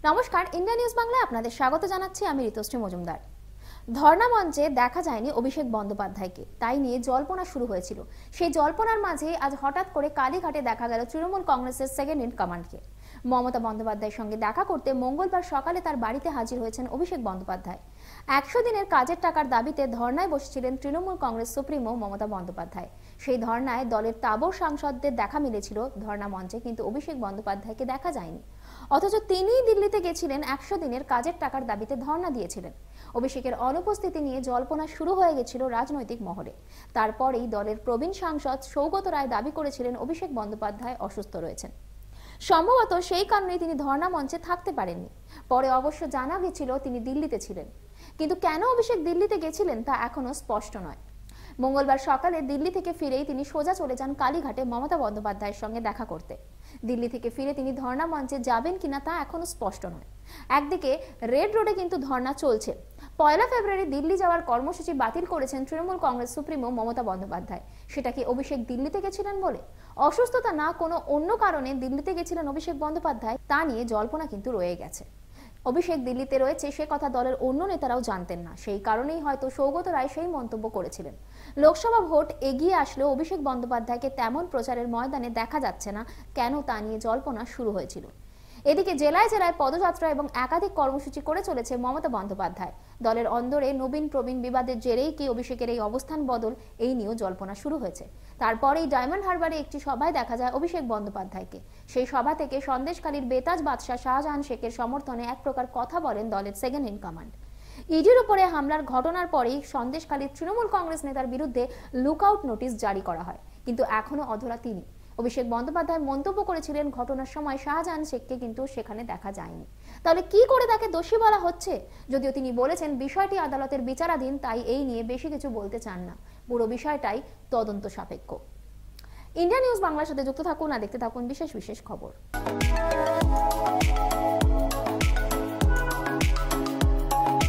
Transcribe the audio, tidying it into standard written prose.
নমস্কার, India news বাংলায় আপনাদের স্বাগত জানাচ্ছি। আমি ঋতুশ্রী মজুমদার। ধর্ণা মঞ্চে দেখা যায়নি অভিষেক বন্দ্যোপাধ্যায়কে, তাই নিয়ে জল্পনা শুরু হয়েছিল। সেই জল্পনার মাঝে আজ হঠাৎ করে কালীঘাটে দেখা গেল তৃণমূল কংগ্রেসের সেকেন্ড ইন কমান্ডকে। মমতা বন্দ্যোপাধ্যায়ের সঙ্গে দেখা করতে মঙ্গলবার সকালে তার বাড়িতে হাজির হয়েছেন অভিষেক বন্দ্যোপাধ্যায়। ১০০ দিনের কাজের টাকার দাবিতে ধর্ণায় বসেছিলেন তৃণমূল কংগ্রেস সুপ্রিমো মমতা বন্দ্যোপাধ্যায়। সেই ধর্ণায় দলের তাবড় সাংসদদের দেখা মিলেছিল ধর্ণা মঞ্চে, কিন্তু অভিষেক বন্দ্যোপাধ্যায়কে দেখা যায়নি। অথচ তিনিই দিল্লিতে গেছিলেন ১০০ দিনের কাজের টাকার দাবিতে ধর্ণা দিয়েছিলেন। অভিষেকের অনুপস্থিতি নিয়ে জল্পনা শুরু হয়ে গেছিল রাজনৈতিক মহলে। তারপরেই দলের প্রবীণ সাংসদ সৌগত রায় দাবি করেছিলেন অভিষেক বন্দ্যোপাধ্যায় অসুস্থ রয়েছেন। সম্ভবত সেই কারণেই তিনি ধর্ণা মঞ্চে থাকতে পারেননি। পরে অবশ্য জানা গেছিল তিনি দিল্লিতে ছিলেন, কিন্তু কেন অভিষেক দিল্লিতে গেছিলেন তা এখনো স্পষ্ট নয়। মঙ্গলবার সকালে দিল্লি থেকে ফিরেই তিনি সোজা চলে যান কালীঘাটে মমতা বন্দ্যোপাধ্যায়ের সঙ্গে দেখা করতে। দিল্লি থেকে ফিরে তিনি ধর্ণা মঞ্চে যাবেন কিনা তা এখনো স্পষ্ট নয়। একদিকে রেড রোডে কিন্তু ধর্ণা চলছে। ১ ফেব্রুয়ারি দিল্লি যাওয়ার কর্মসূচি বাতিল করেছেন তৃণমূল কংগ্রেস সুপ্রিমো মমতা বন্দ্যোপাধ্যায়। সেটা কি অভিষেক দিল্লিতে গেছিলেন বলে? অসুস্থতা না কোনো অন্য কারণে দিল্লিতে গেছিলেন অভিষেক বন্দ্যোপাধ্যায়, তা নিয়ে জল্পনা কিন্তু রয়ে গেছে। অভিষেক দিল্লিতে রয়েছে সে কথা দলের অন্য নেতারাও জানতেন না। সেই কারণেই হয়তো সৌগত রায় সেই মন্তব্য করেছিলেন। লোকসভা ভোট এগিয়ে আসলেও অভিষেক বন্দ্যোপাধ্যায়কে তেমন প্রচারের ময়দানে দেখা যাচ্ছে না, কেন তা নিয়ে জল্পনা শুরু হয়েছিল। এদিকে জেলায় জেলায় পদযাত্রা এবং একাধিক কর্মসূচি করে চলেছে মমতা বন্দ্যোপাধ্যায়। দলের অন্দরে নবীন প্রবীণ বিবাদের জেরেই কি অভিষেকের এই অবস্থান বদল, এই নিয়েও জল্পনা শুরু হয়েছে। তারপরেই ডায়মন্ড হারবারে একটি সভায় দেখা যায় অভিষেক বন্দ্যোপাধ্যায়কে। সেই সভা থেকে সন্দেশখালীর বেতাজ বাদশাহ শাহজাহান শেখের সমর্থনে এক প্রকার কথা বলেন দলের সেকেন্ড ইন কমান্ড। ইডির উপরে হামলার ঘটনার পরেই সন্দেশখালীর তৃণমূল কংগ্রেস নেতার বিরুদ্ধে লুকআউট নোটিশ জারি করা হয়, কিন্তু এখনো অধরা তিনি। অভিষেক বন্দ্যোপাধ্যায় মন্তব্য করেছিলেন ঘটনার সময় শাহজাহান শেখকে কিন্তু সেখানে দেখা যায়নি। তাহলে কি করে তাকে দোষী বলা হচ্ছে? যদিও তিনি বলেছেন বিষয়টি আদালতের বিচারাধীন, তাই এই নিয়ে বেশি কিছু বলতে চান না। পুরো বিষয়টাই তদন্ত সাপেক্ষ। ইন্ডিয়া নিউজ বাংলার সাথে যুক্ত থাকুন আর দেখতে থাকুন বিশেষ বিশেষ খবর।